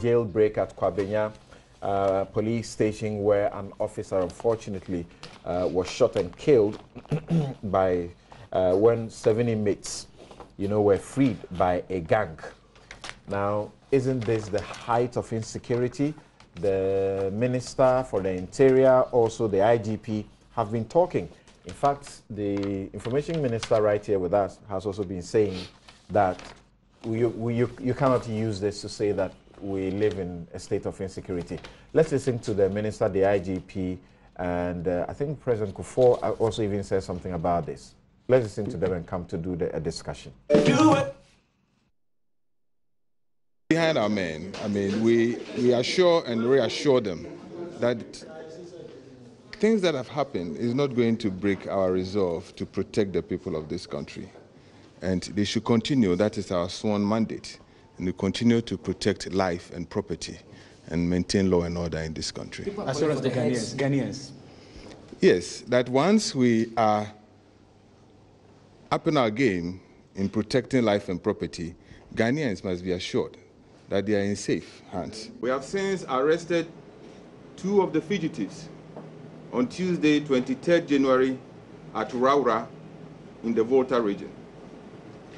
jailbreak at Kwabenya police station, where an officer unfortunately was shot and killed by when 7 inmates, were freed by a gang. Now, isn't this the height of insecurity? The Minister for the Interior, also the IGP, have been talking. In fact, the Information Minister right here with us has also been saying that you cannot use this to say that we live in a state of insecurity. Let's listen to the Minister, the IGP, and I think President Kufuor also even said something about this. Let's listen to them and come to do a discussion. Behind our men, I mean, we assure and reassure them that things that have happened is not going to break our resolve to protect the people of this country. And they should continue. That is our sworn mandate. And we continue to protect life and property and maintain law and order in this country. As well as the Ghanaians? Yes, that once we are up in our game in protecting life and property, Ghanaians must be assured that they are in safe hands. We have since arrested 2 of the fugitives on Tuesday, 23rd January at Raura in the Volta region.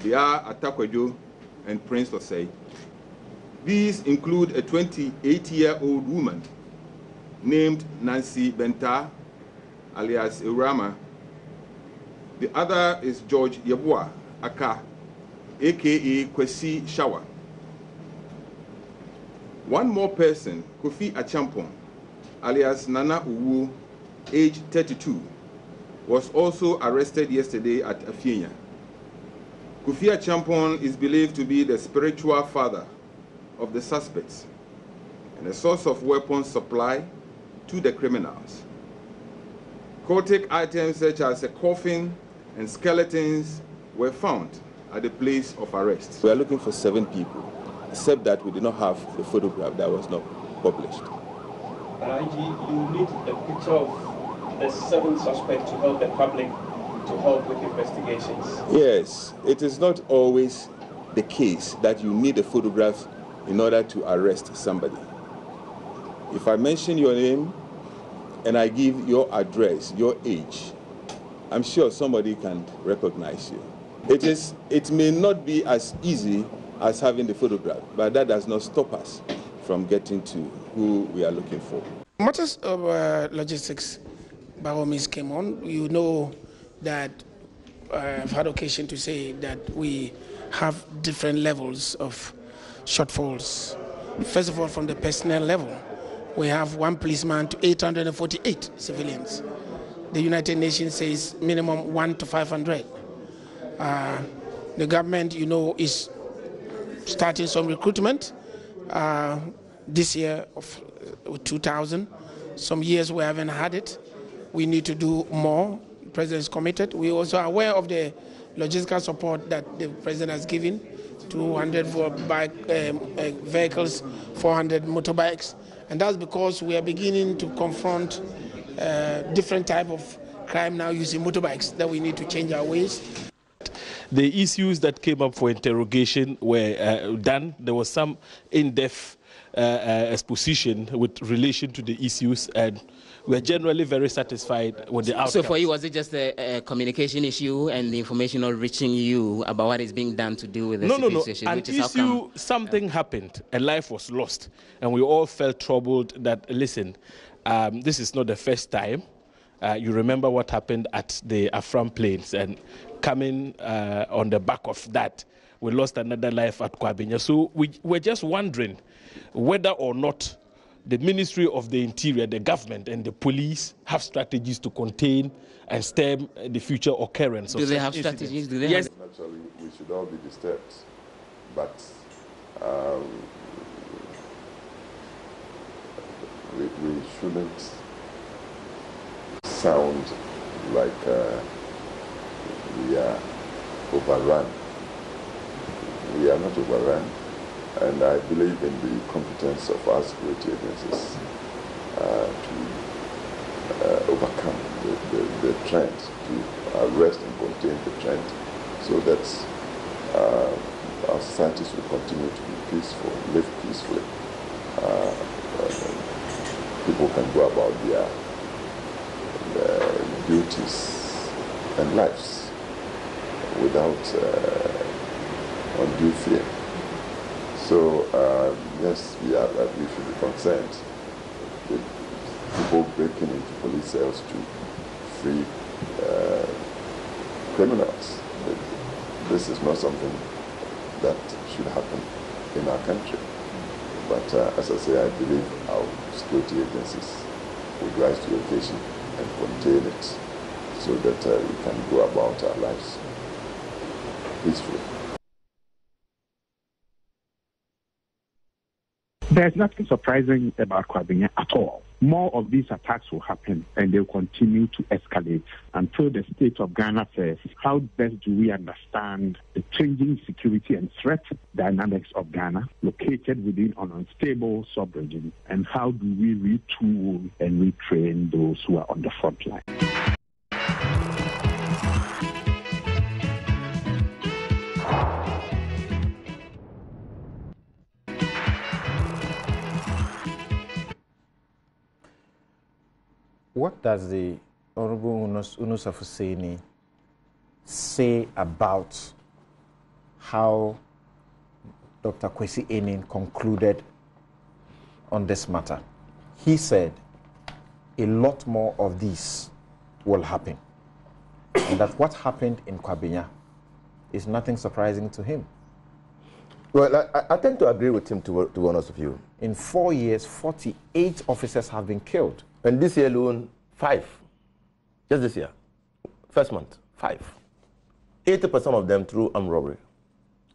They are Atakwejo and Prince Osei. These include a 28-year-old woman named Nancy Benta, alias Urama. The other is George Yeboah Aka, aka Kwesi Shawa. One more person, Kofi Achampong, alias Nana Uwu, age 32, was also arrested yesterday at Afienya. Kofi Achampong is believed to be the spiritual father of the suspects and a source of weapons supply to the criminals. Cultic items such as a coffin and skeletons were found at the place of arrest. We are looking for 7 people, except that we did not have the photograph that was not published. You need a picture of the 7 suspects to help the public to help with investigations. Yes, it is not always the case that you need a photograph in order to arrest somebody. If I mention your name and I give your address, your age, I'm sure somebody can recognize you. It may not be as easy as having the photograph, but that does not stop us from getting to who we are looking for. Matters of logistics by all means came on. You know that I've had occasion to say that we have different levels of shortfalls. First of all, from the personnel level, we have 1 policeman to 848 civilians. The United Nations says minimum 1 to 500. The government, is starting some recruitment this year of 2,000. Some years we haven't had it. We need to do more. The President is committed. We also are aware of the logistical support that the President has given, 200 for vehicles, 400 motorbikes. And that's because we are beginning to confront different type of crime now using motorbikes, that we need to change our ways. The issues that came up for interrogation were done. There was some in-depth exposition with relation to the issues, and we're generally very satisfied with the outcome. So for you, was it just a communication issue and the information not reaching you about what is being done to deal with the situation? An issue, something happened, a life was lost, and we all felt troubled that, listen, this is not the first time. You remember what happened at the Afram Plains, and coming on the back of that, we lost another life at Kwabenya. So we're just wondering whether or not the Ministry of the Interior, the government, and the police have strategies to contain and stem the future occurrence of Do they have strategies? Do they yes. Naturally, we should all be disturbed, but we shouldn't sound like we are overrun. We are not overrun, and I believe in the competence of our security agencies to overcome the trend, to arrest and contain the trend, so that our societies will continue to be peaceful, live peacefully. people can go about their duties and lives without undue fear. So yes, we should be concerned with people breaking into police cells to free criminals. This is not something that should happen in our country. But as I say, I believe our security agencies will rise to the occasion and contain it so that we can go about our lives peacefully. There's nothing surprising about Kwabenya at all. More of these attacks will happen and they'll continue to escalate until the state of Ghana says, how best do we understand the changing security and threat dynamics of Ghana located within an unstable sub-region, and how do we retool and retrain those who are on the front line? What does the Honorable Unusa Husseini say about how Dr. Kwesi Enin concluded on this matter? He said a lot more of these will happen, and that what happened in Kwabenya is nothing surprising to him. Well, I tend to agree with him, to be honest with you. In 4 years, 48 officers have been killed. And this year alone, 5. Just this year. First month, 5. 80% of them through armed robbery.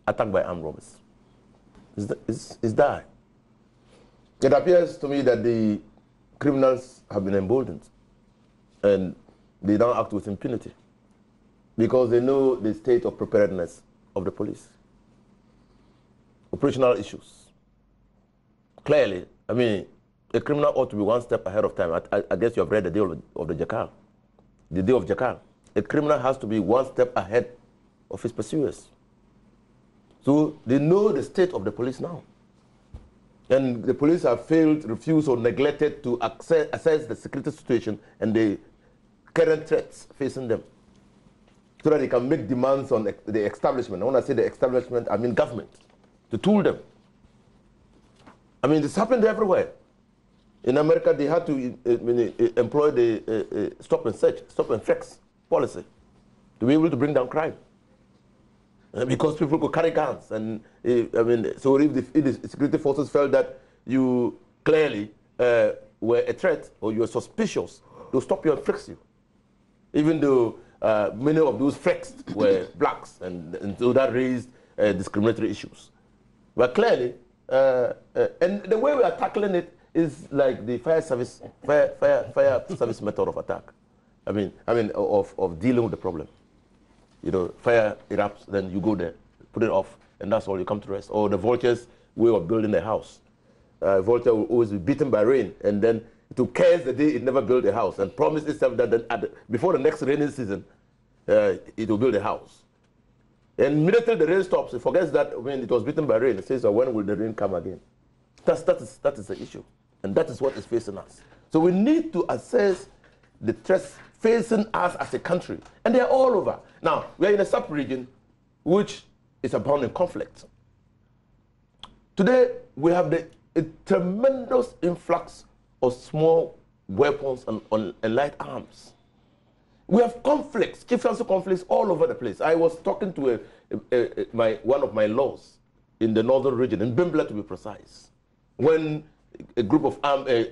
Attacked by armed robbers. Is that? It appears to me that the criminals have been emboldened. And they don't act with impunity. Because they know the state of preparedness of the police. Operational issues. Clearly, I mean, a criminal ought to be one step ahead of time. I guess you have read the day of the Jackal. The day of Jackal. A criminal has to be one step ahead of his pursuers. So they know the state of the police now. And the police have failed, refused, or neglected to assess the security situation and the current threats facing them, so that they can make demands on the establishment. When I say the establishment, I mean government, to tool them. I mean, this happened everywhere. In America, they had to employ the stop and search, stop and fix policy to be able to bring down crime. Because people could carry guns. And I mean, so if the security forces felt that you clearly were a threat or you were suspicious, they'll stop you and fix you. Even though many of those fixed were blacks, and so that raised discriminatory issues. But clearly, and the way we are tackling it is like the fire service method of attack. I mean of dealing with the problem. You know, fire erupts, then you go there, put it off, and that's all, you come to rest. Or the vulture's way of building a house. Vulture will always be beaten by rain, and then to curse the day it never built a house, and promise itself that before the next rainy season, it will build a house. And immediately the rain stops, it forgets that when it was beaten by rain, it says, when will the rain come again? That is the issue. And that is what is facing us. So we need to assess the threats facing us as a country. And they're all over. Now, we are in a sub-region which is abound in conflict. Today, we have a tremendous influx of small weapons and light arms. We have conflicts, chief council conflicts all over the place. I was talking to one of my laws in the northern region, in Bimbla to be precise, when a group of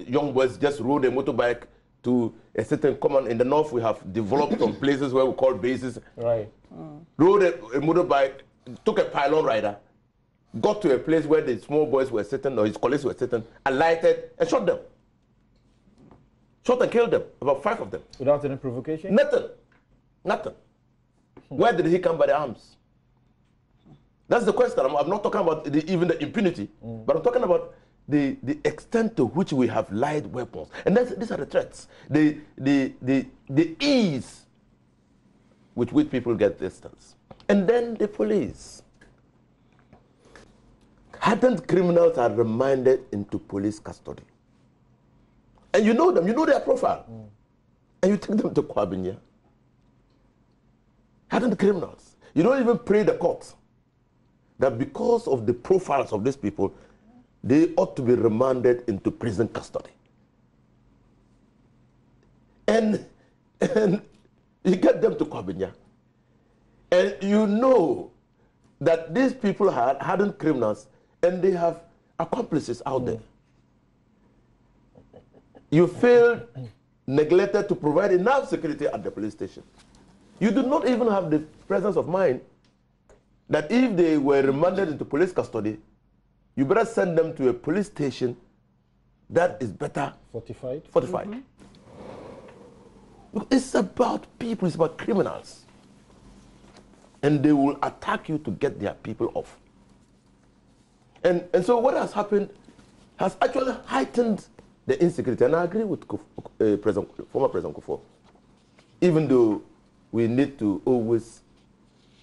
young boys just rode a motorbike to a certain command. In the north, we have developed some places where we call bases. Right. Rode a motorbike, took a pylon rider, got to a place where the small boys were sitting, or his colleagues were sitting, alighted and shot them. Shot and killed them, about 5 of them. Without any provocation? Nothing. Nothing. Where did he come by the arms? That's the question. I'm not talking about even the impunity, but I'm talking about the extent to which we have light weapons. And these are the threats. The ease with which people get distance. And then the police. hardened criminals are remanded into police custody. And you know them, you know their profile. And you take them to Kwabenya. Hardened criminals. You don't even pray the court that because of the profiles of these people, they ought to be remanded into prison custody. And you get them to Kwabenya. And you know that these people are hardened criminals and they have accomplices out there. You failed, neglected to provide enough security at the police station. You do not even have the presence of mind that if they were remanded into police custody, you better send them to a police station that is better fortified. It's about people, it's about criminals. And they will attack you to get their people off. And so what has happened has actually heightened the insecurity. And I agree with former President Kufuor. Even though we need to always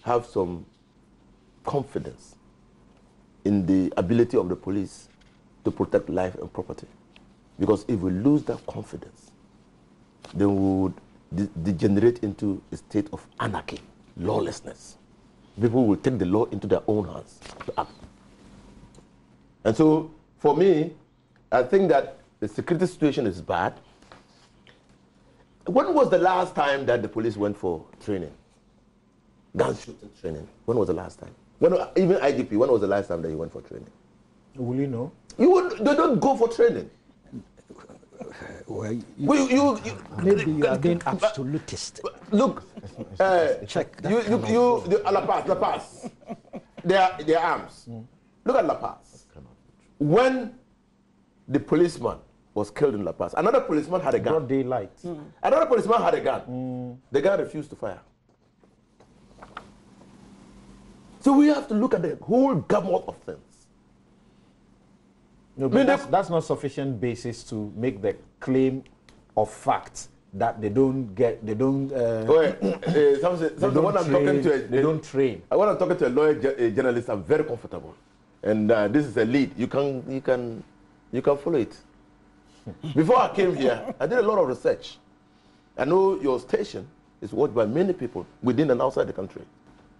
have some confidence in the ability of the police to protect life and property. Because if we lose that confidence, then we would degenerate into a state of anarchy, lawlessness. People will take the law into their own hands to act. And so, for me, I think that the security situation is bad. When was the last time that the police went for training? Gun shooting training. When was the last time? Even IGP, when was the last time that you went for training? Will you know? They don't go for training. Well, maybe you are being absolutist. Look, check that. La Paz, their arms. Look at La Paz. When the policeman was killed in La Paz, another policeman had a gun. Broad daylight. Another policeman had a gun. The guy refused to fire. So we have to look at the whole gamut of things. No, but that's not sufficient basis to make the claim of fact that they don't. They don't train. When I'm talking to a lawyer, a journalist, I'm very comfortable, and this is a lead. You can follow it. Before I came here, I did a lot of research. I know your station is watched by many people within and outside the country.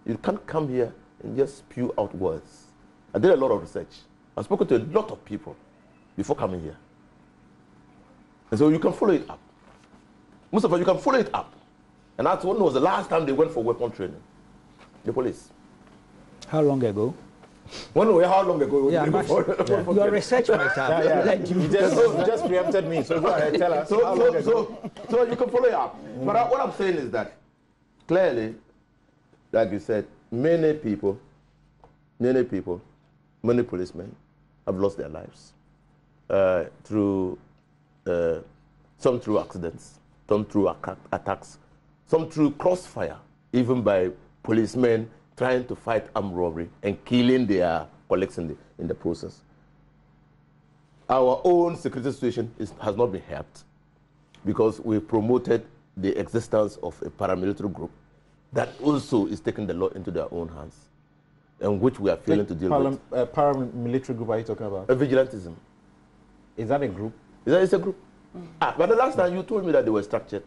You can't come here and just spew out words. I did a lot of research. I've spoken to a lot of people before coming here. And so you can follow it up. Most of you can follow it up. And that's when was the last time they went for weapon training? The police. How long ago? How long ago? Yeah, your research might have. You just preempted me, so go ahead, tell us. So you can follow it up. But what I'm saying is that clearly, like you said, many people, many policemen have lost their lives through some through accidents, some through attacks, some through crossfire, even by policemen trying to fight armed robbery and killing their colleagues in the process. Our own security situation has not been helped because we promoted the existence of a paramilitary group that also is taking the law into their own hands, and which we are failing to deal with. Paramilitary group are you talking about? Vigilantism. Is that a group? It's a group. But the last time you told me that they were structured.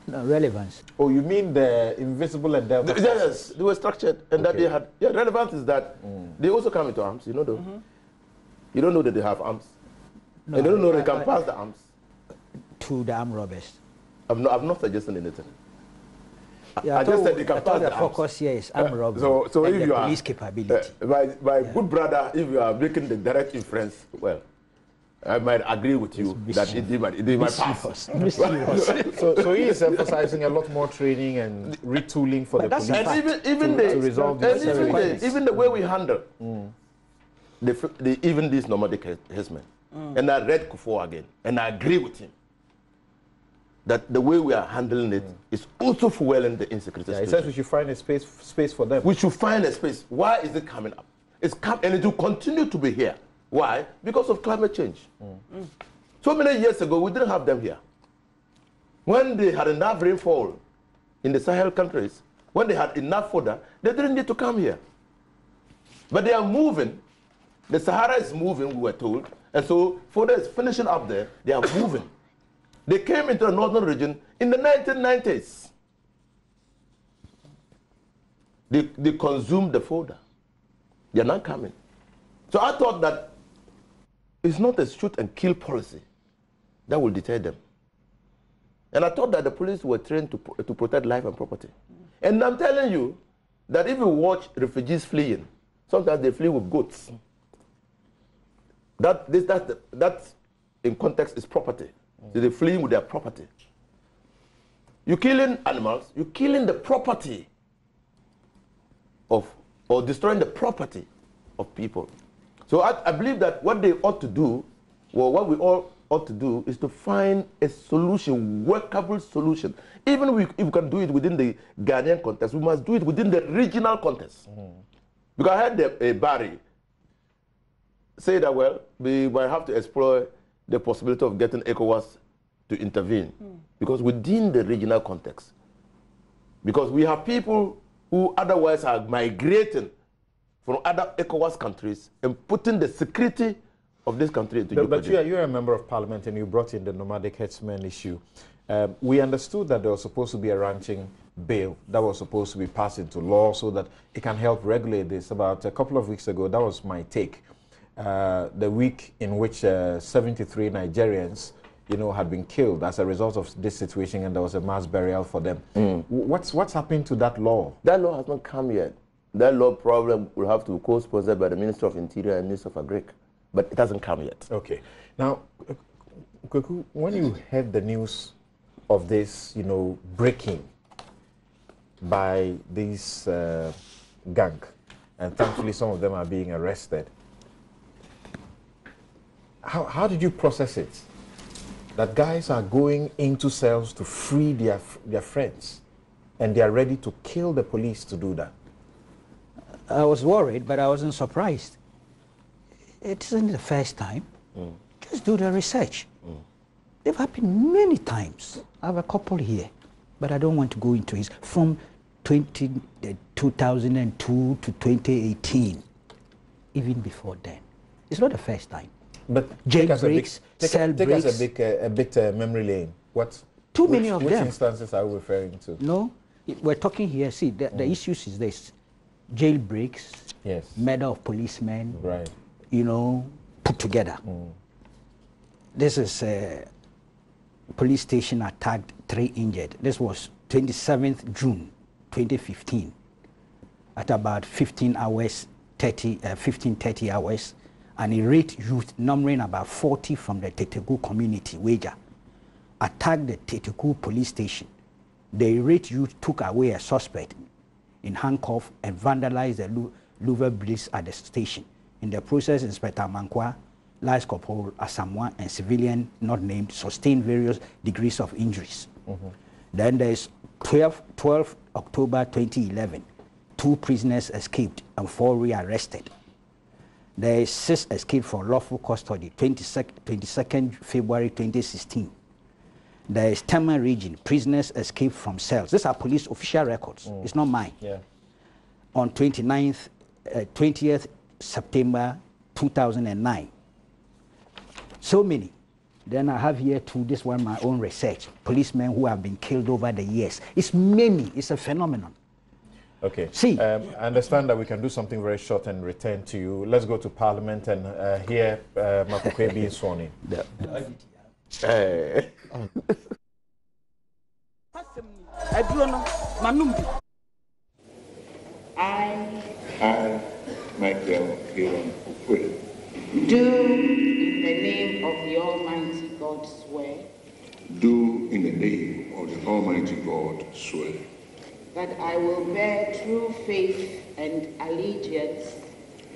No, relevance. Oh, you mean the invisible and Delta? Yes, they were structured, and that they had. Yeah, relevance is that they also come into arms. You know, though. You don't know that they have arms. No, and they don't know they can pass the arms to the armed robbers. I'm not suggesting anything. Yeah, I just said they can pass the focus here is armed robbery. So and if the you police are capability. my good brother, if you are making the direct inference, well, I might agree with you that it might pass. So he is emphasizing a lot more training and retooling for the police to resolve these even the way we handle even these nomadic herdsmen. And I read Kufuor again, and I agree with him that the way we are handling it is also fueling the insecurity situation. He says we should find a space for them. We should find a space. Why is it coming up? And it will continue to be here. Why? Because of climate change. So many years ago, we didn't have them here. When they had enough rainfall in the Sahel countries, when they had enough fodder, they didn't need to come here. But they are moving. The Sahara is moving, we were told. And so further is finishing up there. They are moving. They came into the northern region in the 1990s. They consumed the fodder. They are not coming. So I thought that it's not a shoot and kill policy that will deter them. And I thought that the police were trained to protect life and property. And I'm telling you that if you watch refugees fleeing, sometimes they flee with goats. That in context is property. So they're fleeing with their property. You're killing animals, you're killing the property or destroying the property of people. So I believe that what they ought to do, or what we all ought to do, is to find a solution, workable solution. Even if we can do it within the Ghanaian context, we must do it within the regional context. Because I heard Barry say that, well, we might have to explore the possibility of getting ECOWAS to intervene. Because within the regional context, because we have people who otherwise are migrating from other ECOWAS countries and putting the security of this country into jeopardy. But you're a member of parliament and you brought in the nomadic herdsmen issue. We understood that there was supposed to be a ranching bill that was supposed to be passed into law so that it can help regulate this. About a couple of weeks ago, that was my take. The week in which 73 Nigerians, had been killed as a result of this situation, and there was a mass burial for them. What's happened to that law? That law has not come yet. That law problem will have to be co-sponsored by the Minister of Interior and Minister of Agric, but it hasn't come yet. Okay. Now, Kweku, when you heard the news of this, breaking by this gang, and thankfully some of them are being arrested, how did you process it? That guys are going into cells to free their friends, and they are ready to kill the police to do that. I was worried, but I wasn't surprised. It isn't the first time. Just do the research. They've happened many times. I have a couple here, but I don't want to go into it. From 2002 to 2018, even before then. It's not the first time. But Jailbreaks, cell breaks. Take us a bit memory lane. Too many of them. Which instances are we referring to? No, we're talking here. See, the issues is this: jailbreaks, yes, murder of policemen, right? Put together. This is a police station attacked, 3 injured. This was 27th June, 2015, at about 15:30 hours. An irate youth numbering about 40 from the Tetegu community, Weja, attacked the Tetegu police station. The irate youth took away a suspect in handcuff and vandalized the louver bricks at the station. In the process, Inspector Mankwa, Lance Corporal Asamoah, and civilian not named sustained various degrees of injuries. Then there's 12 October 2011. 2 prisoners escaped and 4 rearrested. There is 6 escaped from lawful custody, 22nd February 2016. There is Tema region, prisoners escaped from cells. These are police official records. It's not mine. Yeah. On 20th September 2009. So many. Then I have here too, this one my own research. Policemen who have been killed over the years. It's many. It's a phenomenon. Okay. See, I understand that we can do something very short and return to you. Let's go to Parliament and hear Mapukwe being sworn in. I, Michael Aaron Okwe, do in the name of the Almighty God swear. Do in the name of the Almighty God swear. That I will bear true faith and allegiance.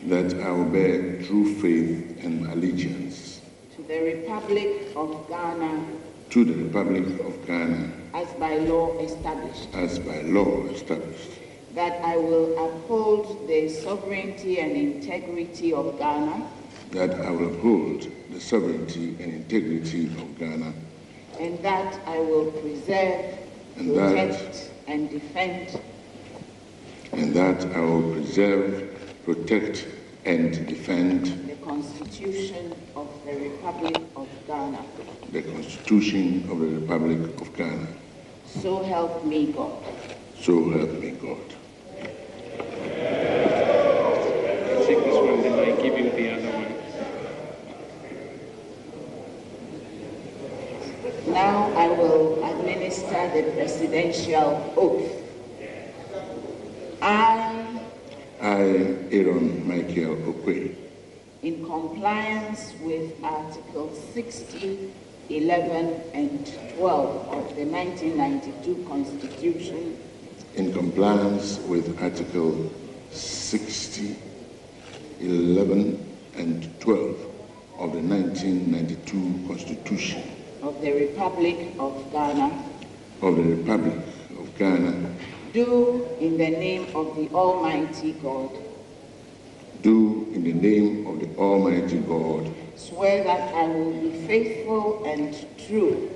That I will bear true faith and allegiance. To the Republic of Ghana. To the Republic of Ghana. As by law established. As by law established. That I will uphold the sovereignty and integrity of Ghana. That I will uphold the sovereignty and integrity of Ghana. And that I will preserve, protect, and defend. And that I will preserve, protect and defend the Constitution of the Republic of Ghana. the Constitution of the Republic of Ghana. So help me God. So help me God. Take this one, then I give you the other one. Now I will administer the presidential oath. I, Aaron Michael Okwe, in compliance with Article 60, 11, and 12 of the 1992 Constitution, in compliance with Article 60, 11, and 12 of the 1992 Constitution of the Republic of Ghana, do in the name of the Almighty God, do in the name of the Almighty God, swear that I will be faithful and true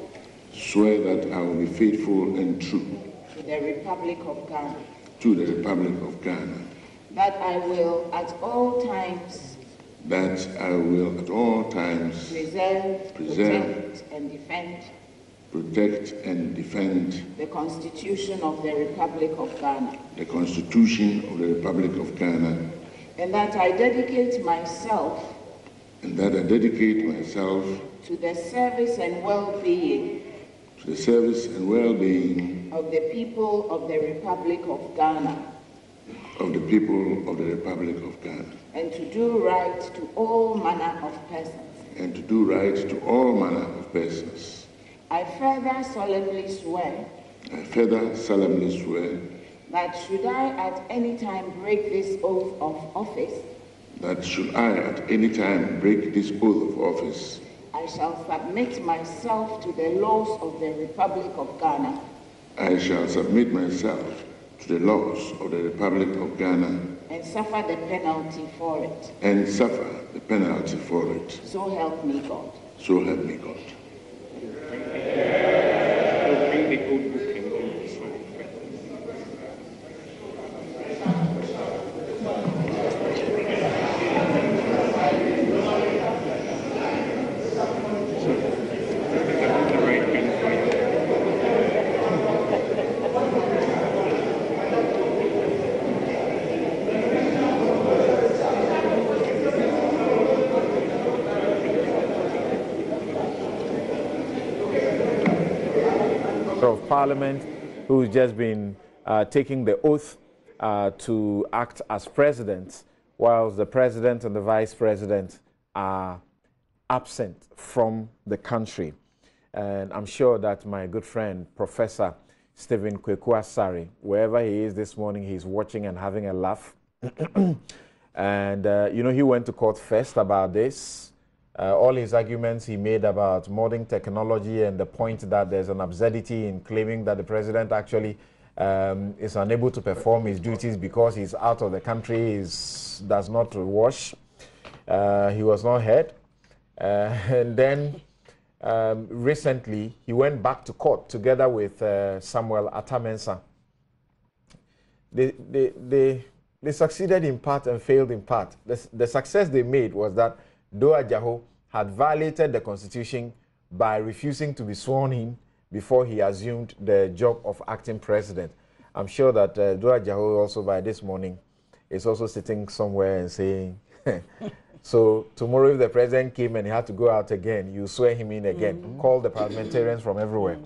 swear that I will be faithful and true to the Republic of Ghana, to the Republic of Ghana, that I will at all times preserve, protect and defend the Constitution of the Republic of Ghana, the Constitution of the Republic of Ghana, and that I dedicate myself to the service and well-being of the people of the Republic of Ghana, and to do right to all manner of persons. I further solemnly swear that should I at any time break this oath of office, I shall submit myself to the laws of the Republic of Ghana. And suffer the penalty for it. So help me God. So help me God. Bring the code book and then this one. The right hand for you. Of Parliament, who's just been taking the oath to act as president, whilst the president and the vice president are absent from the country. And I'm sure that my good friend, Professor Stephen Kweku Asare, wherever he is this morning, he's watching and having a laugh. And, you know, he went to court first about this. All his arguments he made about modern technology and the point that there's an absurdity in claiming that the president actually is unable to perform his duties because he's out of the country, does not wash. He was not heard. And then recently he went back to court together with Samuel Atamensa. They succeeded in part and failed in part. The success they made was that Doa Jaho had violated the Constitution by refusing to be sworn in before he assumed the job of acting president. I'm sure that Doa Jaho also by this morning is also sitting somewhere and saying, so tomorrow if the president came and he had to go out again, you swear him in again. Call the parliamentarians from everywhere.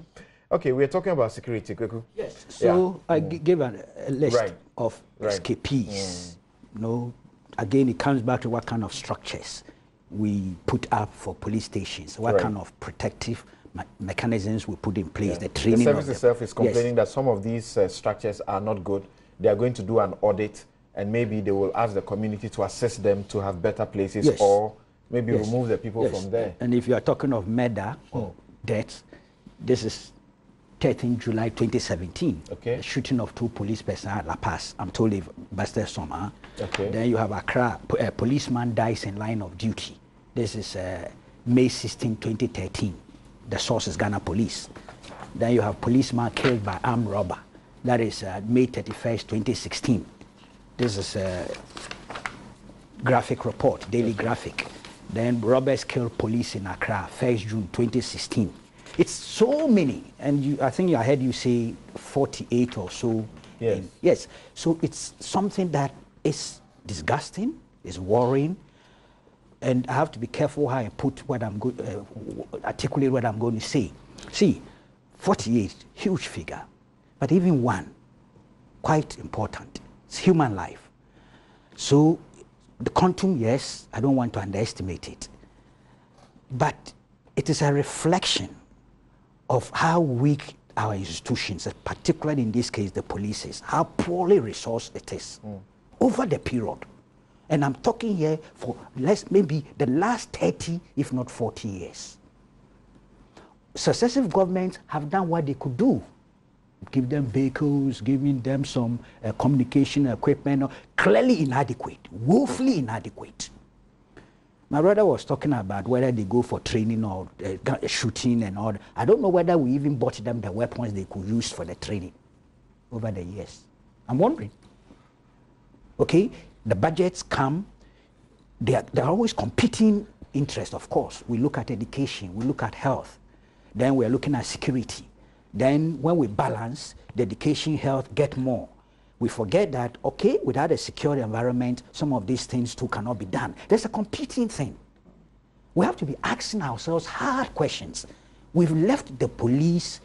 Okay, we're talking about security, Kweku. Yes. So I gave a list of escapees. No, again, it comes back to what kind of structures we put up for police stations, what kind of protective mechanisms we put in place, the training. The service itself is complaining that some of these structures are not good. They are going to do an audit, and maybe they will ask the community to assist them to have better places, or maybe remove the people from there. And if you are talking of murder or deaths, this is 13 July 2017, the shooting of 2 police personnel at La Paz. I'm told they've busted some. Then you have Accra, a policeman dies in line of duty. This is May 16, 2013. The source is Ghana Police. Then you have policeman killed by armed robber. That is May 31st, 2016. This is graphic report, daily graphic. Then robbers killed police in Accra, 1st June 2016. It's so many, and I think I heard you say 48 or so. Yes. Yes. So it's something that is disgusting, is worrying, and I have to be careful how I put what I'm going, articulate what I'm going to say. See, 48, huge figure, but even one, quite important. It's human life. So the quantum, yes, I don't want to underestimate it, but it is a reflection of how weak our institutions, particularly in this case the police, is, how poorly resourced it is over the period. And I'm talking here for maybe the last 30, if not 40 years. Successive governments have done what they could do. Give them vehicles, giving them some communication equipment, clearly inadequate, woefully inadequate. My brother was talking about whether they go for training or shooting and all that. I don't know whether we even bought them the weapons they could use for the training over the years. I'm wondering. Okay, the budgets come, they're always competing interests, of course. We look at education, we look at health, then we're looking at security. Then when we balance, the education, health get more. We forget that, okay, without a secure environment, some of these things too cannot be done. There's a competing thing. We have to be asking ourselves hard questions. We've left the police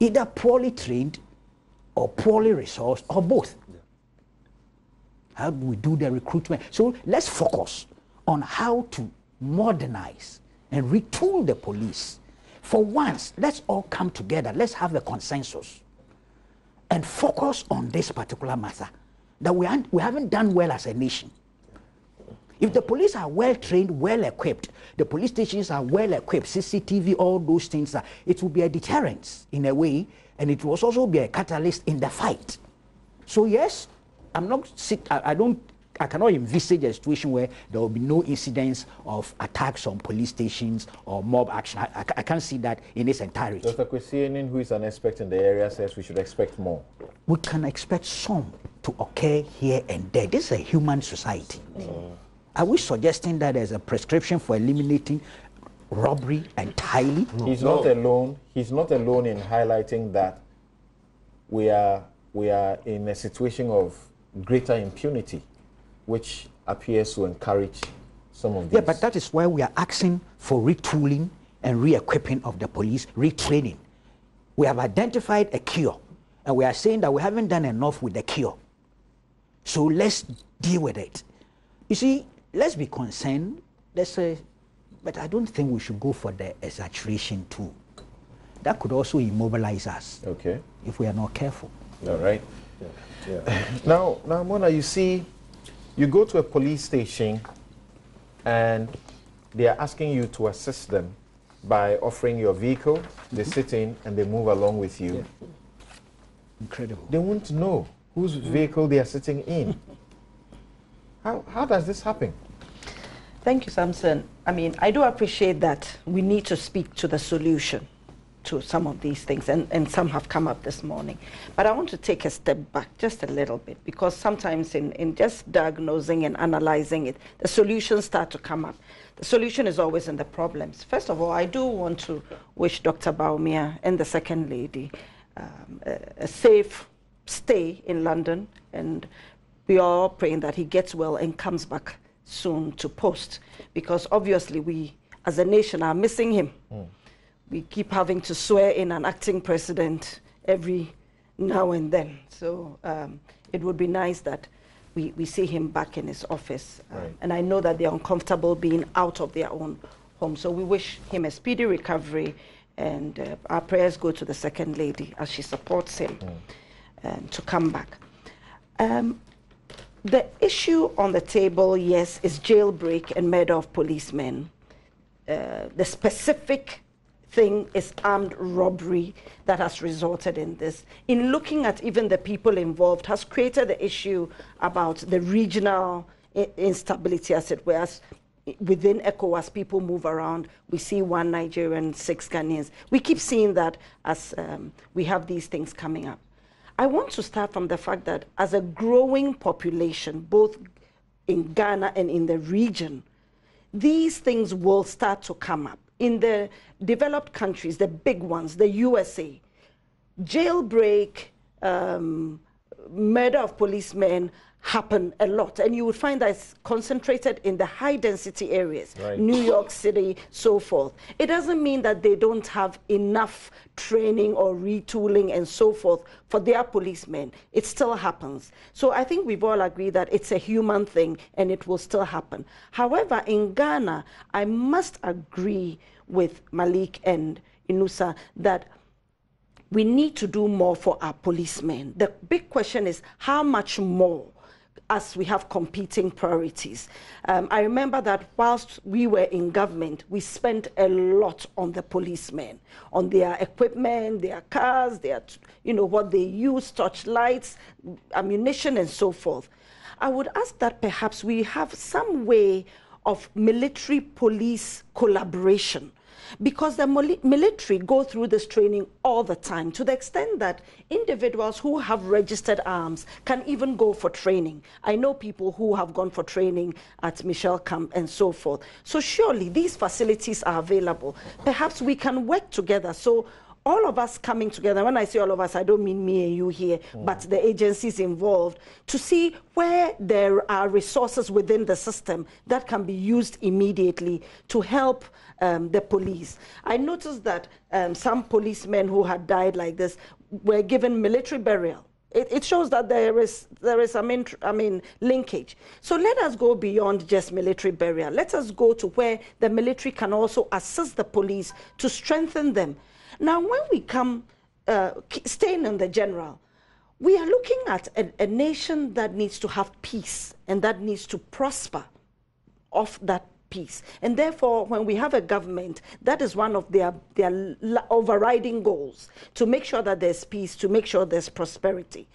either poorly trained or poorly resourced or both. Yeah. How do we do the recruitment? So let's focus on how to modernize and retool the police. For once, let's all come together. Let's have a consensus and focus on this particular matter, that we haven't done well as a nation. If the police are well trained, well equipped, the police stations are well equipped, CCTV, all those things, it will be a deterrence in a way, and it will also be a catalyst in the fight. So yes, I cannot envisage a situation where there will be no incidents of attacks on police stations or mob action. I can't see that in its entirety. Dr. Kwesianin, who is an expert in the area, says we should expect more. We can expect some to occur here and there. This is a human society. Are we suggesting that there's a prescription for eliminating robbery entirely? No. He's not alone. He's not alone in highlighting that we are in a situation of greater impunity, which appears to encourage some of these. Yeah, but that is why we are asking for retooling and re-equipping of the police, retraining. We have identified a cure, and we are saying that we haven't done enough with the cure. So let's deal with it. You see, let's be concerned, but I don't think we should go for the exaggeration too. That could also immobilize us. Okay. If we are not careful. All right. Yeah. Now, Mona, you see, you go to a police station and they are asking you to assist them by offering your vehicle. They sit in and they move along with you. Yeah. Incredible. They won't know whose vehicle they are sitting in. How does this happen? Thank you, Samson. I mean, I do appreciate that we need to speak to the solution to some of these things, and some have come up this morning. But I want to take a step back just a little bit, because sometimes in just diagnosing and analyzing it, the solutions start to come up. The solution is always in the problems. First of all, I do want to wish Dr. Bawumia and the Second Lady a safe stay in London, and we are all praying that he gets well and comes back soon to post, because obviously we as a nation are missing him. We keep having to swear in an acting president every now and then. So it would be nice that we see him back in his office. Right. And I know that they're uncomfortable being out of their own home. So we wish him a speedy recovery, and our prayers go to the Second Lady as she supports him to come back. The issue on the table, yes, is jailbreak and murder of policemen. The specific thing is armed robbery that has resulted in this. In looking at even the people involved, has created the issue about the regional instability, as it were. As within ECOWAS, people move around. We see 1 Nigerian, 6 Ghanaians. We keep seeing that as we have these things coming up. I want to start from the fact that as a growing population, both in Ghana and in the region, these things will start to come up. In the developed countries, the big ones, the USA, jailbreak, murder of policemen happen a lot, and you would find that it's concentrated in the high density areas, right. New York City, so forth. It doesn't mean that they don't have enough training or retooling and so forth for their policemen. It still happens. So I think we've all agreed that it's a human thing and it will still happen. However, in Ghana, I must agree with Malik and Inusa that we need to do more for our policemen. The big question is how much more, as we have competing priorities. I remember that whilst we were in government, we spent a lot on the policemen, on their equipment, their cars, their, what they use, torchlights, ammunition, and so forth. I would ask that perhaps we have some way of military-police collaboration, because the military go through this training all the time, to the extent that individuals who have registered arms can even go for training. I know people who have gone for training at Michelle Camp and so forth. So surely these facilities are available. Perhaps we can work together. So all of us coming together, when I say all of us, I don't mean me and you here, but the agencies involved, to see where there are resources within the system that can be used immediately to help the police. I noticed that some policemen who had died like this were given military burial. It shows that there is linkage. So let us go beyond just military burial. Let us go to where the military can also assist the police to strengthen them. Now, when we come, staying in the general, we are looking at a nation that needs to have peace and that needs to prosper off that peace. And therefore, when we have a government, that is one of their overriding goals, to make sure that there's peace, to make sure there's prosperity.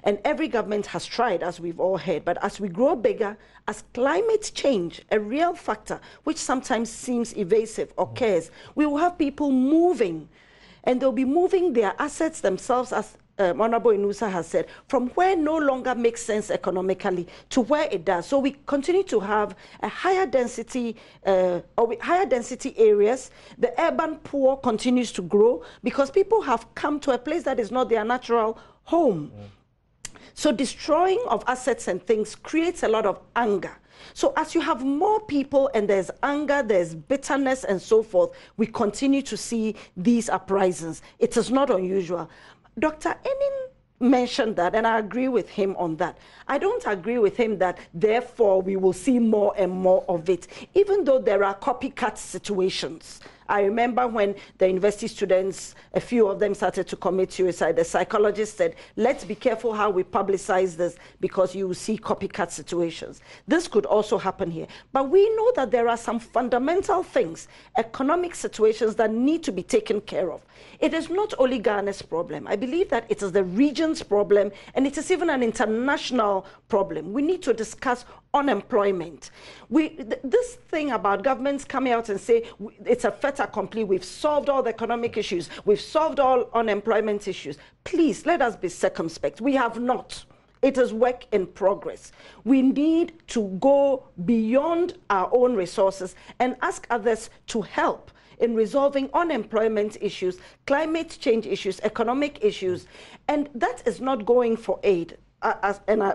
And every government has tried, as we've all heard, but as we grow bigger, as climate change, a real factor, which sometimes seems evasive, occurs, we will have people moving, and they'll be moving their assets themselves, as Honorable Inusa has said, from where no longer makes sense economically to where it does. So we continue to have a higher density, higher density areas. The urban poor continues to grow because people have come to a place that is not their natural home. So destroying of assets and things creates a lot of anger. So as you have more people and there's anger, there's bitterness and so forth, we continue to see these uprisings. It is not unusual. Dr. Enin mentioned that, and I agree with him on that. I don't agree with him that, therefore, we will see more and more of it, even though there are copycat situations. I remember when the university students, a few of them started to commit suicide, the psychologist said, let's be careful how we publicize this because you will see copycat situations. This could also happen here. But we know that there are some fundamental things, economic situations that need to be taken care of. It is not only Ghana's problem. I believe that it is the region's problem, and it is even an international problem. We need to discuss unemployment. This thing about governments coming out and say it's a fait accompli, we've solved all the economic issues, we've solved all unemployment issues. Please, let us be circumspect. We have not. It is work in progress. We need to go beyond our own resources and ask others to help in resolving unemployment issues, climate change issues, economic issues, and that is not going for aid.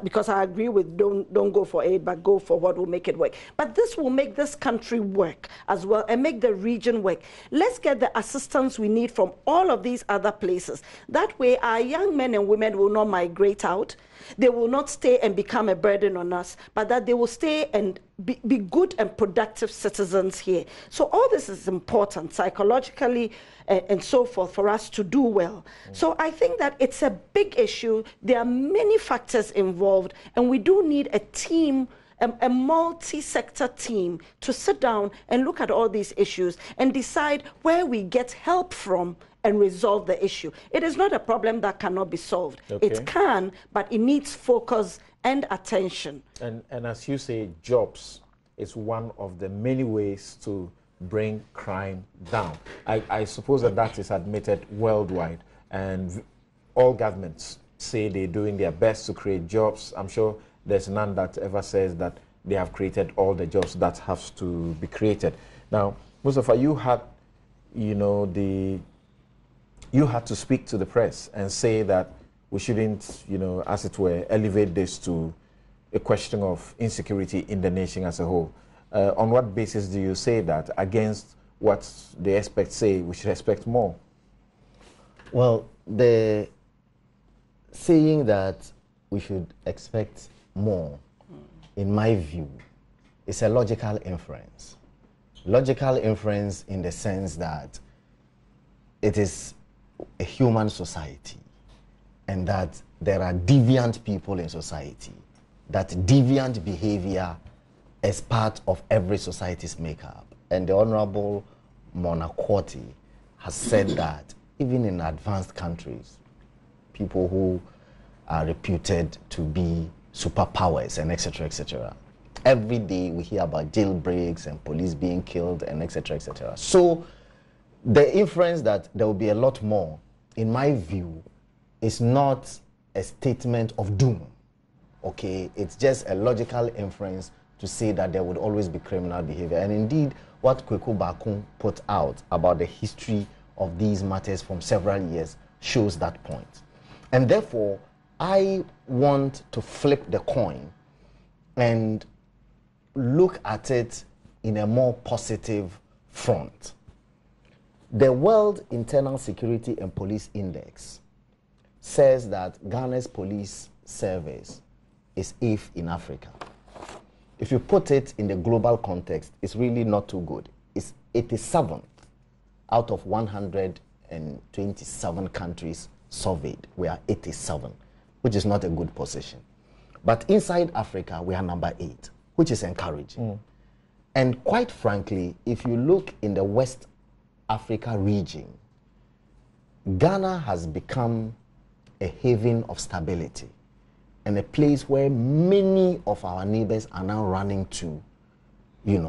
Because I agree with don't go for aid, but go for what will make it work. But this will make this country work as well and make the region work. Let's get the assistance we need from all of these other places. That way our young men and women will not migrate out. They will not stay and become a burden on us, but that they will stay and be good and productive citizens here. So all this is important psychologically and so forth for us to do well. So I think that it's a big issue. There are many factors involved, and we do need a team, a multi-sector team to sit down and look at all these issues and decide where we get help from and resolve the issue. It is not a problem that cannot be solved. Okay. It can, but it needs focus and attention. And as you say, jobs is one of the many ways to bring crime down. I suppose that is admitted worldwide, and all governments say they're doing their best to create jobs. I'm sure there's none that ever says that they have created all the jobs that have to be created. Now, Mustafa, you had, you had to speak to the press and say that we shouldn't, as it were, elevate this to a question of insecurity in the nation as a whole. On what basis do you say that against what the experts say we should expect more? Well, the saying that we should expect more, in my view, is a logical inference. Logical inference in the sense that it is a human society and that there are deviant people in society, that deviant behavior is part of every society's makeup. And the Honorable Monakwati has said that even in advanced countries, people who are reputed to be superpowers and etc., every day we hear about jailbreaks and police being killed and etc. So the inference that there will be a lot more, in my view, is not a statement of doom. Okay, it's just a logical inference to say that there would always be criminal behavior. And indeed, what Kweku Bakun put out about the history of these matters from several years shows that point. And therefore, I want to flip the coin and look at it in a more positive front. The World Internal Security and Police Index says that Ghana's police service is 8th in Africa. If you put it in the global context, it's really not too good. It's 87th out of 127 countries surveyed. We are 87, which is not a good position. But inside Africa, we are number 8, which is encouraging. And quite frankly, if you look in the West Africa region, Ghana has become a haven of stability and a place where many of our neighbors are now running to,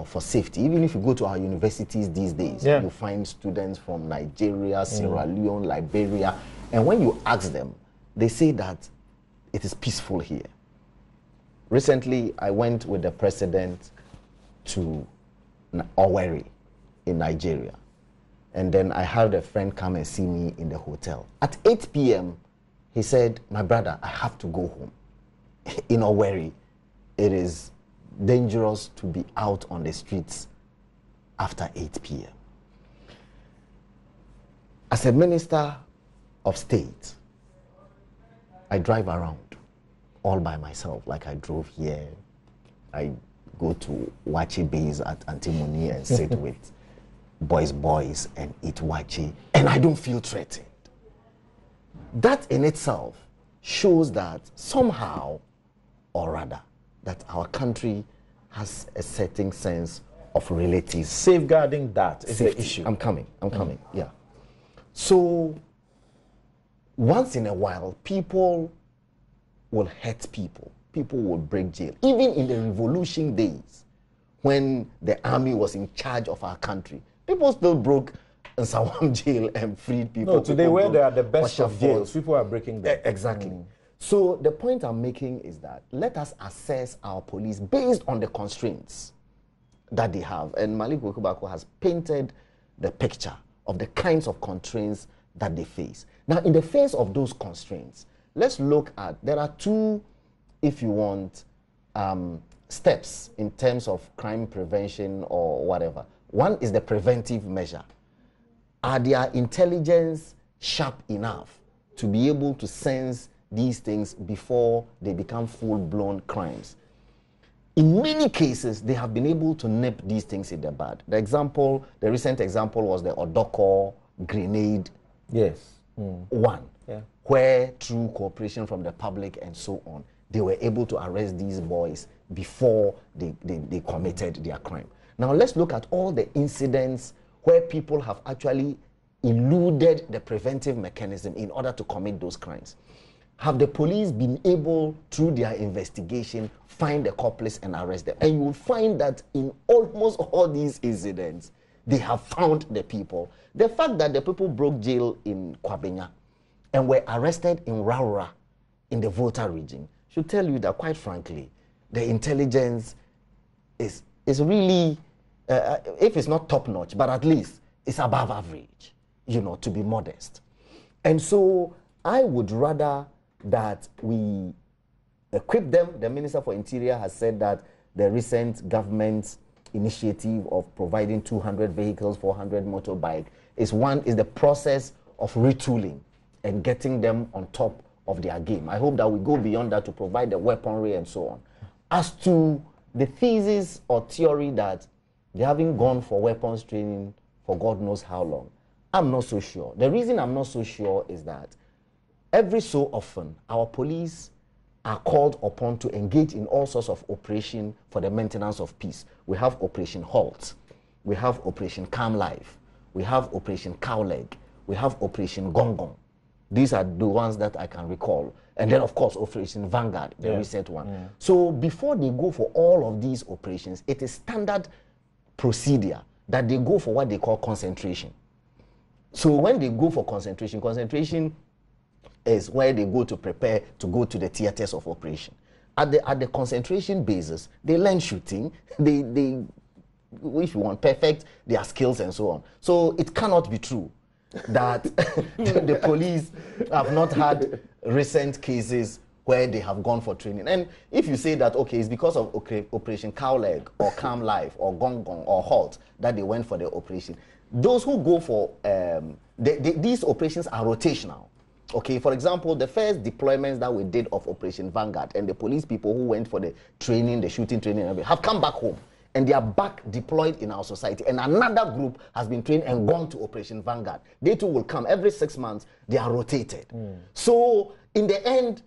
for safety. Even if you go to our universities these days, you find students from Nigeria, Sierra Leone, Liberia, and when you ask them, they say that it is peaceful here. Recently, I went with the president to Owerri in Nigeria, and then I had a friend come and see me in the hotel. At 8 p.m., he said, "My brother, I have to go home." In Owerri, it is dangerous to be out on the streets after 8 p.m. As a minister of state, I drive around all by myself, like I drove here. I go to Wachi base at Antimony and sit with boys and eat Wachi, and I don't feel threatened. That in itself shows that somehow or rather that our country has a certain sense of relative safeguarding. That is the issue. I'm coming, yeah. So once in a while, people will hurt people. People will break jail. Even in the revolution days, when the army was in charge of our country, people still broke Nsawam jail and freed people. No, today where they are the best of jails, people are breaking them. Exactly. So the point I'm making is that let us assess our police based on the constraints that they have. And Malik Wekubako has painted the picture of the kinds of constraints that they face. Now, in the face of those constraints, let's look at, there are two, if you want, steps in terms of crime prevention or whatever. One is the preventive measure. Are their intelligence sharp enough to be able to sense these things before they become full-blown crimes? In many cases, they have been able to nip these things in the bud. The recent example was the Odoko grenade one, where through cooperation from the public and so on, they were able to arrest these boys before they committed their crime. Now let's look at all the incidents where people have actually eluded the preventive mechanism in order to commit those crimes. Have the police been able, through their investigation, find the culprits and arrest them? And you will find that in almost all these incidents, they have found the people. The fact that the people broke jail in Kwabenya and were arrested in Raura in the Volta region should tell you that, quite frankly, the intelligence is really, if it's not top-notch, but at least it's above average, you know, to be modest. And so I would rather that we equip them. The Minister for Interior has said that the recent government initiative of providing 200 vehicles, 400 motorbike is the process of retooling and getting them on top of their game. I hope that we go beyond that to provide the weaponry and so on. As to the thesis or theory that they haven't gone for weapons training for God knows how long, I'm not so sure. The reason I'm not so sure is that every so often our police are called upon to engage in all sorts of operation for the maintenance of peace. We have Operation Halt, we have Operation Calm Life, we have Operation Cowleg, we have Operation Gong Gong. These are the ones that I can recall. And then, of course, Operation Vanguard, the recent one. Yeah. So before they go for all of these operations, it is standard procedure that they go for what they call concentration. So when they go for concentration is where they go to prepare to go to the theaters of operation. At the concentration basis, they learn shooting, they if you want, perfect their skills and so on. So it cannot be true that the police have not had recent cases where they have gone for training. And if you say that, okay, it's because of Operation Cowleg or Calm Life or Gong Gong or Halt that they went for the operation, those who go for, these operations are rotational. Okay, for example, the first deployments that we did of Operation Vanguard and the police people who went for the training, the shooting training, and everything, have come back home. And they are back deployed in our society. And another group has been trained and gone to Operation Vanguard. They too will come every 6 months. They are rotated. So in the end,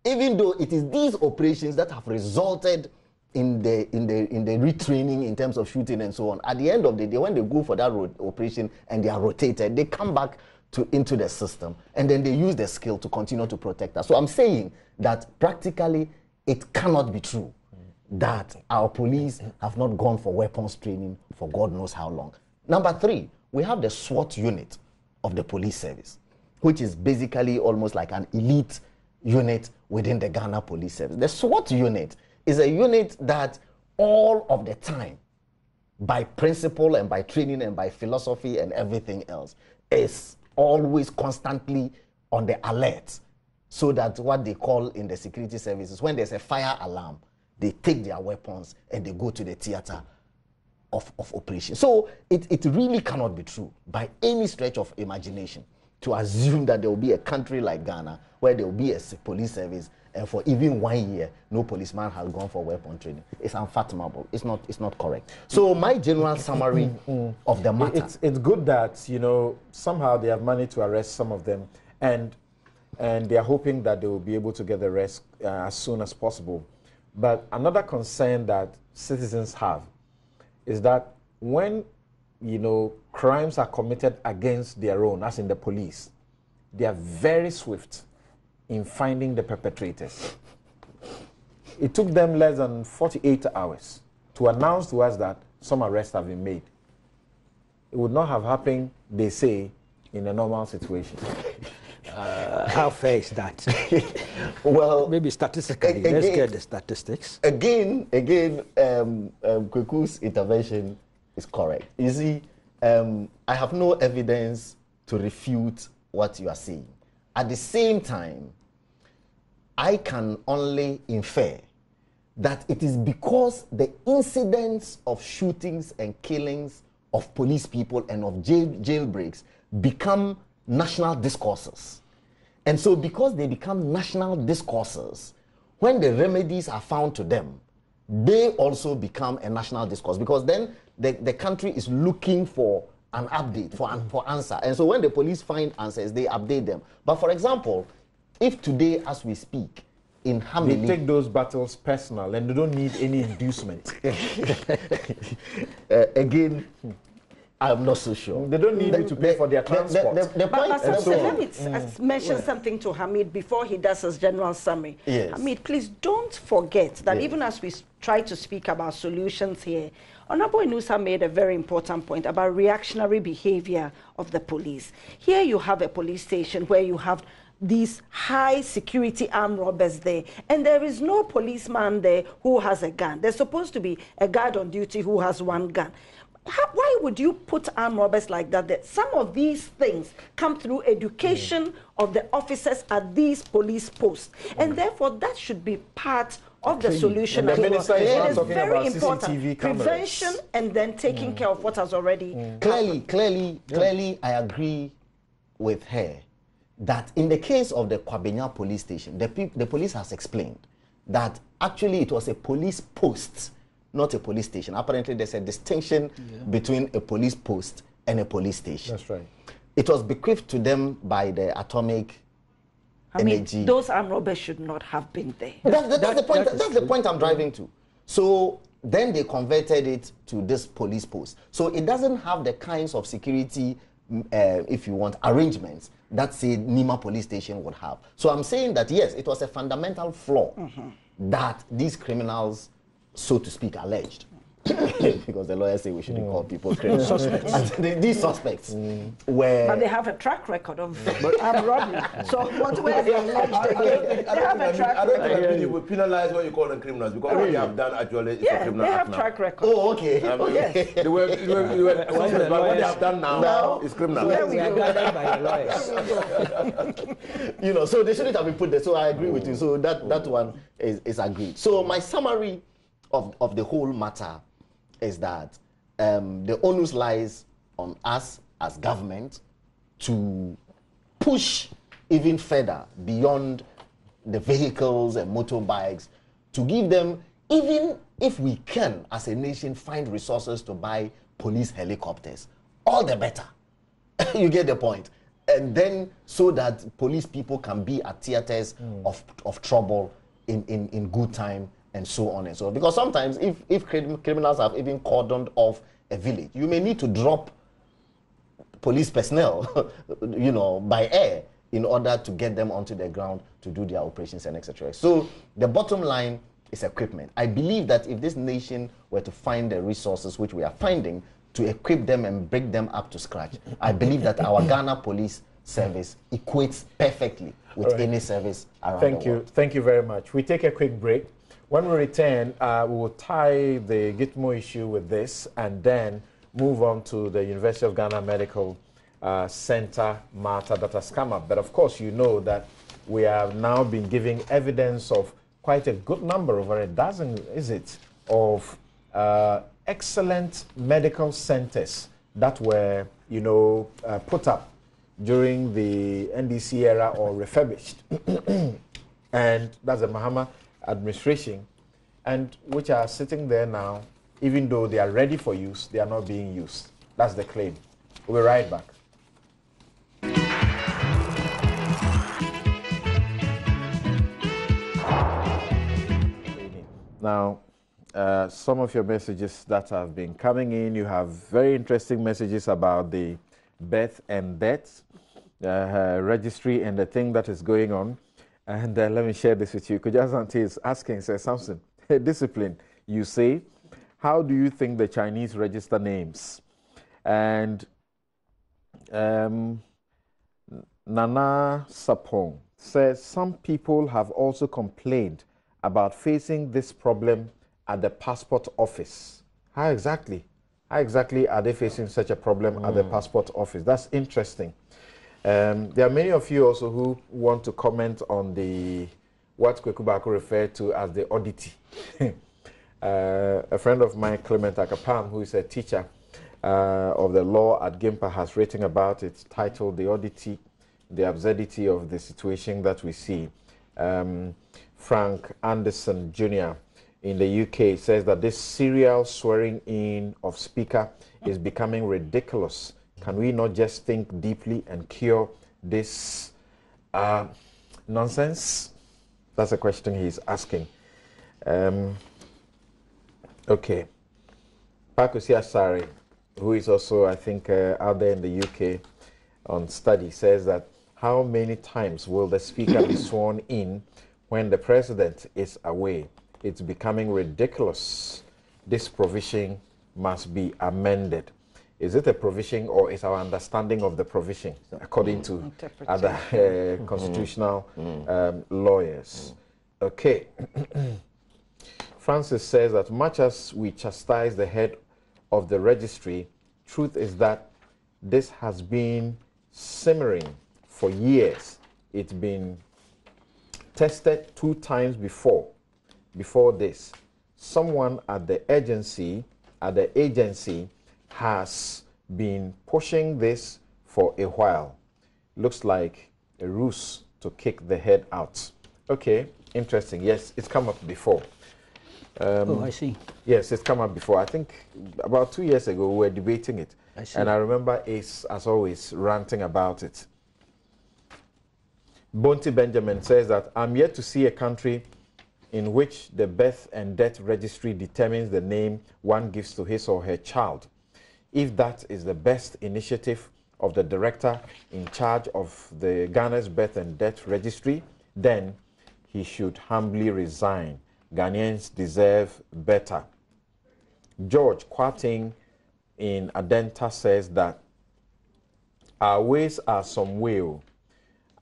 even though it is these operations that have resulted in the retraining in terms of shooting and so on, at the end of the day, when they go for that operation and they are rotated, they come back into the system and then they use the skill to continue to protect us. So I'm saying that practically it cannot be true that our police have not gone for weapons training for God knows how long. Number 3, we have the SWAT unit of the police service, which is basically almost like an elite unit within the Ghana police service. The SWAT unit is a unit that all of the time, by principle and by training and by philosophy and everything else, is always constantly on the alert, so that what they call in the security services, when there's a fire alarm, they take their weapons and they go to the theater of operation. So it really cannot be true by any stretch of imagination to assume that there will be a country like Ghana where there will be a police service and for even 1 year no policeman has gone for weapon training. It's unfathomable. It's not correct. So my general summary of the matter, it's good that, you know, somehow they have managed to arrest some of them, and they are hoping that they will be able to get the arrest as soon as possible. But another concern that citizens have is that when, you know, crimes are committed against their own, as in the police, they are very swift in finding the perpetrators. It took them less than 48 hours to announce to us that some arrests have been made. It would not have happened, they say, in a normal situation. How fair is that? Well, maybe statistically, let's get the statistics. Again, Kweku's intervention is correct. You see, I have no evidence to refute what you are saying. At the same time, I can only infer that it is because the incidents of shootings and killings of police people and of jailbreaks become national discourses. And so because they become national discourses, when the remedies are found to them, they also become a national discourse, because then the country is looking for an update, for answer. And so when the police find answers, they update them. But for example, if today as we speak, in Hamili, they take those battles personal and they don't need any inducement. Again, I'm not so sure. They don't need you to pay for their transport. Let me mention something to Hamid before he does his general summary. Yes. Hamid, please don't forget that even as we try to speak about solutions here, Honorable Inusa made a very important point about reactionary behavior of the police. Here you have a police station where you have these high security armed robbers there, and there is no policeman there who has a gun. There's supposed to be a guard on duty who has one gun. Why would you put armed robbers like that? Some of these things come through education of the officers at these police posts, and therefore that should be part of the solution. And the minister is it not is talking very about important. CCTV cameras. Prevention and then taking care of what has already Clearly, I agree with her that in the case of the Kwabenya police station, the police has explained that actually it was a police post, not a police station. Apparently, there's a distinction between a police post and a police station. That's right. It was bequeathed to them by the atomic energy. Those armed robbers should not have been there. That's the point. That's the point I'm driving to. So then they converted it to this police post. So it doesn't have the kinds of security, if you want, arrangements that say Nima police station would have. So I'm saying that yes, it was a fundamental flaw that these criminals, so to speak, alleged. Because the lawyers say we shouldn't call people criminals. Suspects. These suspects were... But they have a track record of armed robbery. So what were they alleged again? They have a track record. I don't think you would penalize what you call them criminals, because what they have done actually is a criminal they have act now. track record. Oh, okay. Yes. They were but what they have done now is criminal. There we go. By the lawyers. You know, so they shouldn't have been put there. So I agree with you. So that one is agreed. So my summary of the whole matter is that the onus lies on us as government to push even further beyond the vehicles and motorbikes, to give them, even if we can as a nation find resources to buy police helicopters, all the better. You get the point. And then so that police people can be at theaters of trouble in good time, and so on and so on. Because sometimes if criminals have even cordoned off a village, you may need to drop police personnel, you know, by air in order to get them onto the ground to do their operations and etc. So the bottom line is equipment. I believe that if this nation were to find the resources which we are finding to equip them and bring them up to scratch, I believe that our Ghana police service equates perfectly with any service around the world. Thank you very much. We take a quick break. When we return, we will tie the Gitmo issue with this and then move on to the University of Ghana Medical Center matter that has come up. But of course, you know that we have now been giving evidence of quite a good number, over a dozen, is it, of excellent medical centers that were, you know, put up during the NDC era or refurbished. And that's the Mahama administration, and which are sitting there now, even though they are ready for use, they are not being used. That's the claim. We'll be right back. Now, some of your messages that have been coming in, you have very interesting messages about the birth and death registry and the thing that is going on. And let me share this with you. Kujazanti is asking, says Samson, discipline, you say, how do you think the Chinese register names? And Nana Sapong says, some people have also complained about facing this problem at the passport office. How exactly are they facing such a problem at the passport office? That's interesting. There are many of you also who want to comment on what Kwekubako referred to as the oddity. A friend of mine, Clement Akapam, who is a teacher of the law at Gimpa, has written about it, titled The Oddity, the Absurdity of the Situation That We See. Frank Anderson Jr. in the UK says that this serial swearing in of speaker is becoming ridiculous. Can we not just think deeply and cure this nonsense? That's a question he's asking. Okay. Pakusi Asari, who is also, I think, out there in the UK on study, says that how many times will the speaker be sworn in when the president is away? It's becoming ridiculous. This provision must be amended. Is it a provision or is our understanding of the provision, according to other constitutional lawyers? Okay. Francis says that much as we chastise the head of the registry, truth is that this has been simmering for years. It's been tested 2 times before this. Someone at the agency has been pushing this for a while. Looks like a ruse to kick the head out. Okay, interesting. Yes, it's come up before. Oh, I see. Yes, it's come up before. I think about 2 years ago we were debating it. I see. And I remember Ace, as always, ranting about it. Bonti Benjamin says that I'm yet to see a country in which the birth and death registry determines the name one gives to his or her child. If that is the best initiative of the director in charge of the Ghana's birth and death registry, then he should humbly resign. Ghanaians deserve better. George Kwating in Adenta says that our ways are some way.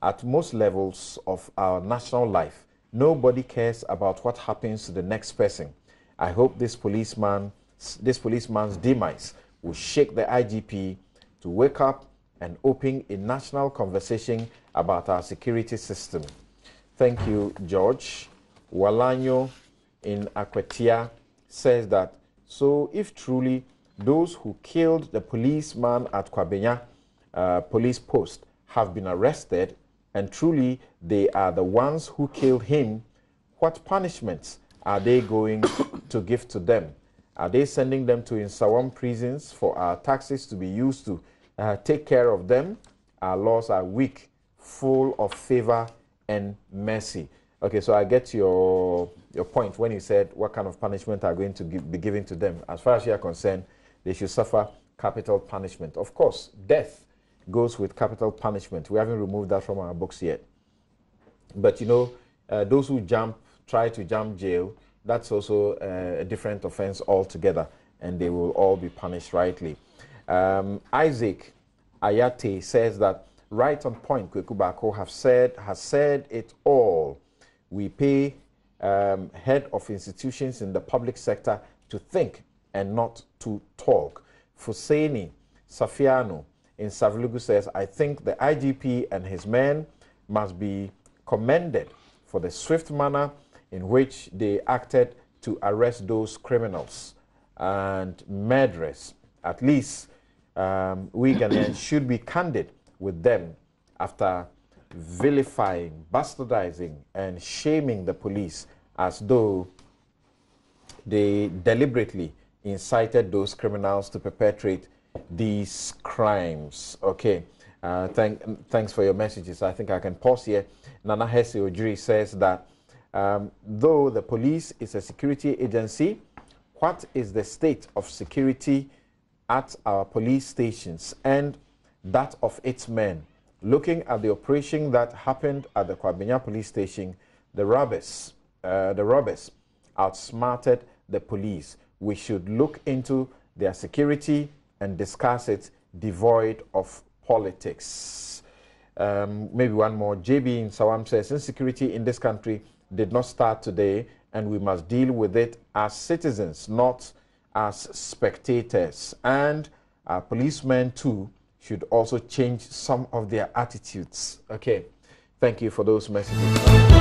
At most levels of our national life, nobody cares about what happens to the next person. I hope this policeman's demise will shake the IGP to wake up and open a national conversation about our security system. Thank you, George. Walanyo in Akwetia says that, so if truly those who killed the policeman at Kwabenya police post have been arrested, and truly they are the ones who killed him, what punishments are they going to give to them? Are they sending them to Insawam prisons for our taxes to be used to take care of them? Our laws are weak, full of favor and mercy. Okay, so I get your point when you said what kind of punishment are going to be given to them. As far as you are concerned, they should suffer capital punishment. Of course, death goes with capital punishment. We haven't removed that from our books yet. But you know, those who try to jump jail, that's also a different offense altogether, and they will all be punished rightly. Isaac Ayate says that, right on point, Kweku Bako has said it all. We pay head of institutions in the public sector to think and not to talk. Fuseni Safiano in Savilugu says, I think the IGP and his men must be commended for the swift manner in which they acted to arrest those criminals and murderers. At least we Ghanaians should be candid with them after vilifying, bastardizing, and shaming the police as though they deliberately incited those criminals to perpetrate these crimes. Okay, thanks for your messages. I think I can pause here. Nana Hesse Ojiri says that though the police is a security agency, what is the state of security at our police stations and that of its men? Looking at the operation that happened at the Kwabenya police station, the robbers outsmarted the police. We should look into their security and discuss it devoid of politics. Maybe one more. JB in Sawam says, insecurity in this country did not start today, and we must deal with it as citizens, not as spectators. And our policemen too should also change some of their attitudes. Okay, thank you for those messages.